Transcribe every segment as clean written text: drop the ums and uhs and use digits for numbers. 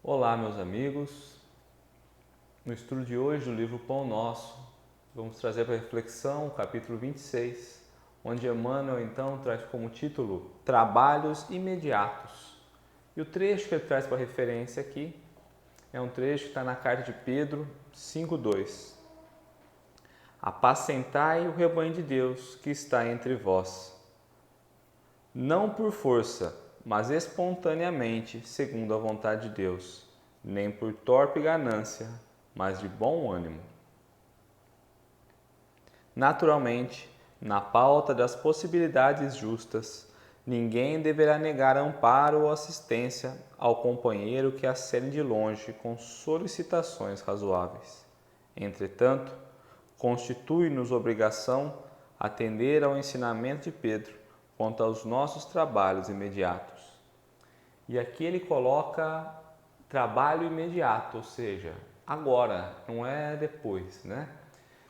Olá, meus amigos. No estudo de hoje do livro Pão Nosso, vamos trazer para reflexão o capítulo 26, onde Emmanuel então traz como título Trabalhos Imediatos. E o trecho que ele traz para referência aqui é um trecho que está na carta de Pedro 5,2. Apacentai o rebanho de Deus que está entre vós, não por força, mas espontaneamente, segundo a vontade de Deus, nem por torpe ganância, mas de bom ânimo. Naturalmente, na pauta das possibilidades justas, ninguém deverá negar amparo ou assistência ao companheiro que acene de longe com solicitações razoáveis. Entretanto, constitui-nos obrigação atender ao ensinamento de Pedro quanto aos nossos trabalhos imediatos. E aqui ele coloca trabalho imediato, ou seja, agora, não é depois, né?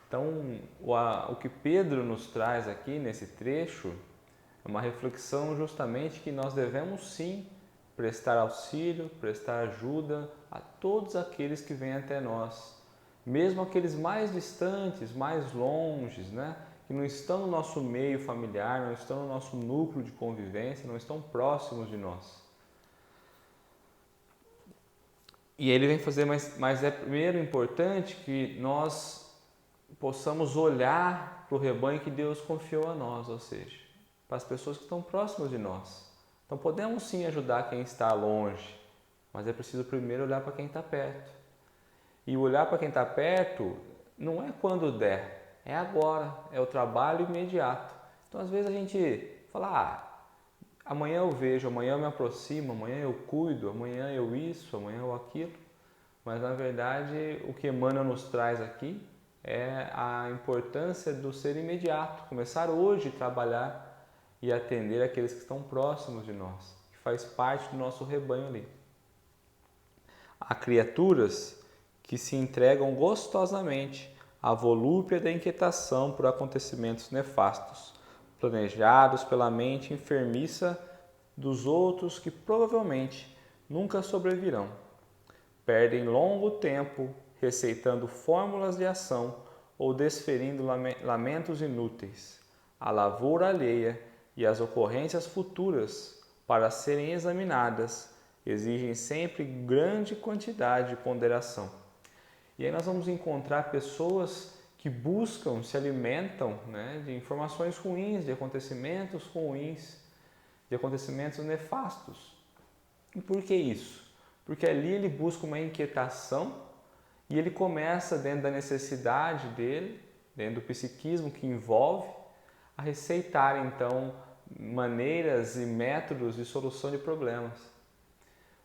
Então, o que Pedro nos traz aqui nesse trecho é uma reflexão justamente que nós devemos sim prestar auxílio, prestar ajuda a todos aqueles que vêm até nós, mesmo aqueles mais distantes, mais longes, né? Que não estão no nosso meio familiar, não estão no nosso núcleo de convivência, não estão próximos de nós. E ele vem fazer, mas é primeiro importante que nós possamos olhar para o rebanho que Deus confiou a nós, ou seja, para as pessoas que estão próximas de nós. Então podemos sim ajudar quem está longe, mas é preciso primeiro olhar para quem está perto. E olhar para quem está perto não é quando der, é agora, é o trabalho imediato. Então às vezes a gente fala, amanhã eu vejo, amanhã eu me aproximo, amanhã eu cuido, amanhã eu isso, amanhã eu aquilo. Mas na verdade o que Emmanuel nos traz aqui é a importância do ser imediato, começar hoje a trabalhar e atender aqueles que estão próximos de nós, que faz parte do nosso rebanho ali. Há criaturas que se entregam gostosamente à volúpia da inquietação por acontecimentos nefastos, planejados pela mente enfermiça dos outros que provavelmente nunca sobrevirão. Perdem longo tempo receitando fórmulas de ação ou desferindo lamentos inúteis. A lavoura alheia e as ocorrências futuras, para serem examinadas, exigem sempre grande quantidade de ponderação. E aí nós vamos encontrar pessoas que buscam, se alimentam, né, de informações ruins, de acontecimentos ruins, de acontecimentos nefastos. E por que isso? Porque ali ele busca uma inquietação e ele começa, dentro da necessidade dele, dentro do psiquismo que envolve, a receitar então maneiras e métodos de solução de problemas.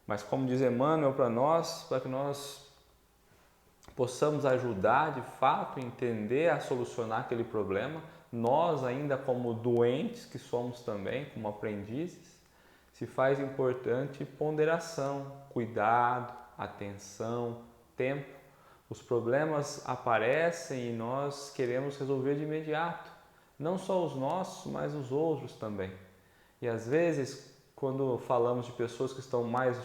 Mas como diz Emmanuel para nós, para que nós possamos ajudar de fato a entender, a solucionar aquele problema, nós ainda como doentes que somos também, como aprendizes, se faz importante ponderação, cuidado, atenção, tempo. Os problemas aparecem e nós queremos resolver de imediato, não só os nossos, mas os outros também. E às vezes, quando falamos de pessoas que estão mais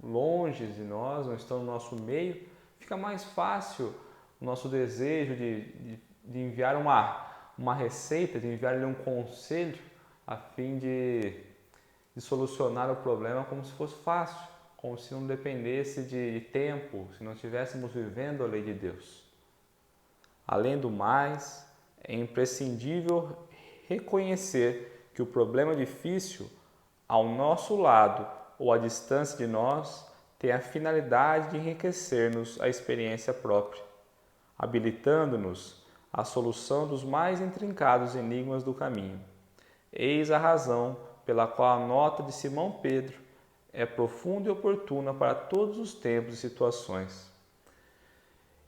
longe de nós, não estão no nosso meio, fica mais fácil o nosso desejo de enviar uma receita, de enviar-lhe um conselho a fim de solucionar o problema como se fosse fácil, como se não dependesse de tempo, se não estivéssemos vivendo a lei de Deus. Além do mais, é imprescindível reconhecer que o problema difícil, ao nosso lado ou à distância de nós, tem a finalidade de enriquecer-nos a experiência própria, habilitando-nos à solução dos mais intrincados enigmas do caminho. Eis a razão pela qual a nota de Simão Pedro é profunda e oportuna para todos os tempos e situações.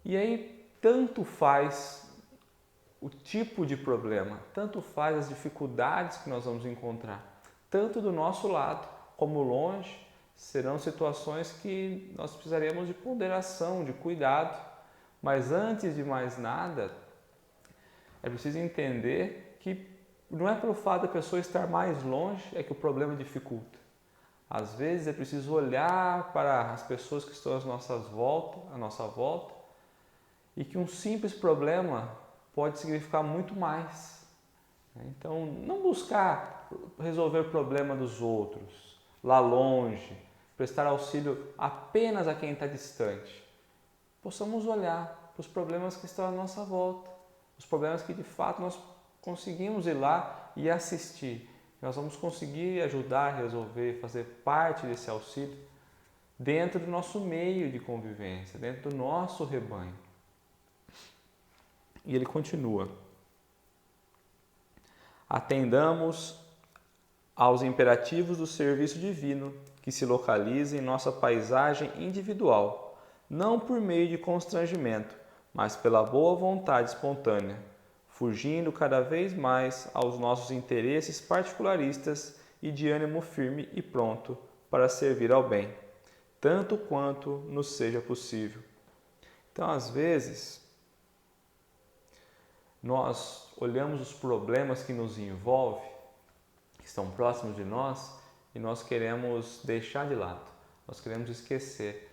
E aí, tanto faz o tipo de problema, tanto faz as dificuldades que nós vamos encontrar, tanto do nosso lado como longe, serão situações que nós precisaremos de ponderação, de cuidado. Mas antes de mais nada, é preciso entender que não é pelo fato da pessoa estar mais longe é que o problema dificulta. Às vezes é preciso olhar para as pessoas que estão à nossa volta, e que um simples problema pode significar muito mais. Então, não buscar resolver o problema dos outros, lá longe, prestar auxílio apenas a quem está distante. Possamos olhar para os problemas que estão à nossa volta, os problemas que de fato nós conseguimos ir lá e assistir. Nós vamos conseguir ajudar, resolver, fazer parte desse auxílio dentro do nosso meio de convivência, dentro do nosso rebanho. E ele continua: atendamos aos imperativos do serviço divino que se localiza em nossa paisagem individual, não por meio de constrangimento, mas pela boa vontade espontânea, fugindo cada vez mais aos nossos interesses particularistas e de ânimo firme e pronto para servir ao bem, tanto quanto nos seja possível. Então, às vezes, nós olhamos os problemas que nos envolvem, que estão próximos de nós, e nós queremos deixar de lado, nós queremos esquecer,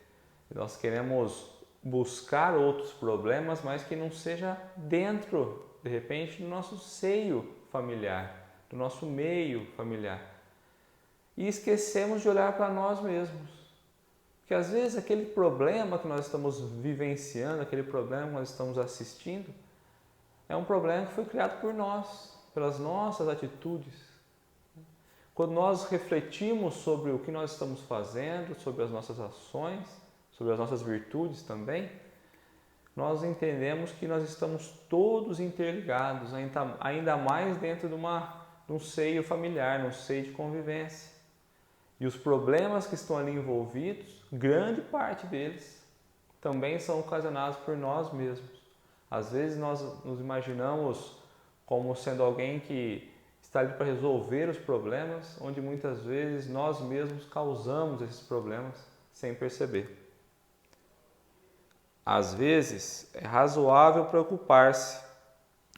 nós queremos buscar outros problemas, mas que não seja dentro, de repente, do nosso seio familiar, do nosso meio familiar. E esquecemos de olhar para nós mesmos. Porque às vezes aquele problema que nós estamos vivenciando, aquele problema que nós estamos assistindo, é um problema que foi criado por nós, pelas nossas atitudes. Quando nós refletimos sobre o que nós estamos fazendo, sobre as nossas ações, sobre as nossas virtudes também, nós entendemos que nós estamos todos interligados, ainda mais dentro de um seio familiar, num seio de convivência. E os problemas que estão ali envolvidos, grande parte deles, também são ocasionados por nós mesmos. Às vezes nós nos imaginamos como sendo alguém que está ali para resolver os problemas, onde muitas vezes nós mesmos causamos esses problemas sem perceber. Às vezes é razoável preocupar-se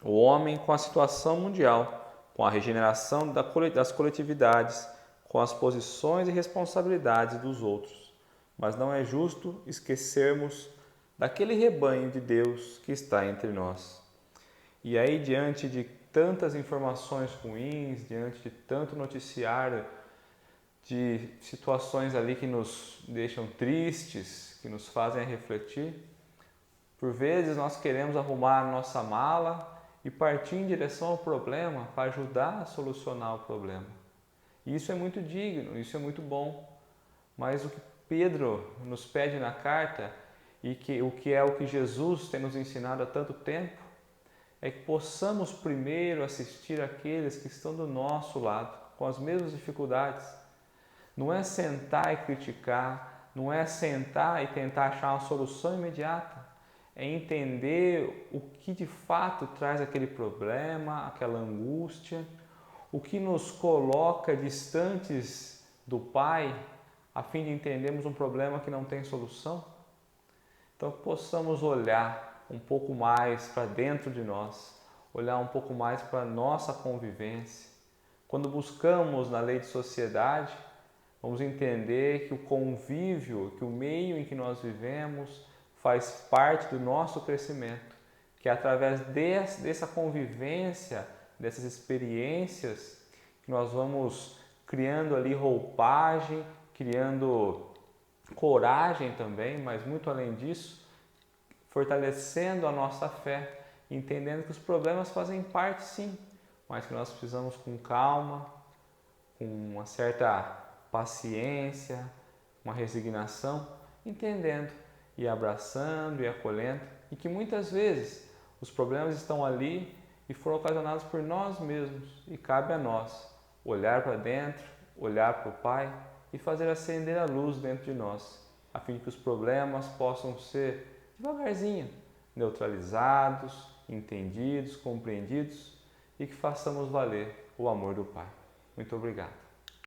o homem com a situação mundial, com a regeneração das coletividades, com as posições e responsabilidades dos outros, mas não é justo esquecermos daquele rebanho de Deus que está entre nós. E aí, diante de tantas informações ruins, diante de tanto noticiário, de situações ali que nos deixam tristes, que nos fazem refletir, por vezes nós queremos arrumar a nossa mala e partir em direção ao problema para ajudar a solucionar o problema. E isso é muito digno, isso é muito bom. Mas o que Pedro nos pede na carta, e o que Jesus tem nos ensinado há tanto tempo, é que possamos primeiro assistir aqueles que estão do nosso lado, com as mesmas dificuldades. Não é sentar e criticar, não é sentar e tentar achar uma solução imediata. É entender o que de fato traz aquele problema, aquela angústia, o que nos coloca distantes do Pai, a fim de entendermos um problema que não tem solução. Então, possamos olhar um pouco mais para dentro de nós, olhar um pouco mais para a nossa convivência. Quando buscamos na lei de sociedade, vamos entender que o convívio, que o meio em que nós vivemos faz parte do nosso crescimento, que é através dessa convivência, dessas experiências, que nós vamos criando ali roupagem, criando coragem também, mas muito além disso, fortalecendo a nossa fé, entendendo que os problemas fazem parte sim, mas que nós precisamos com calma, com uma certa paciência, uma resignação, entendendo e abraçando e acolhendo, e que muitas vezes os problemas estão ali e foram ocasionados por nós mesmos, e cabe a nós olhar para dentro, olhar para o Pai e fazer acender a luz dentro de nós, a fim de que os problemas possam ser devagarzinho neutralizados, entendidos, compreendidos, e que façamos valer o amor do Pai. Muito obrigado.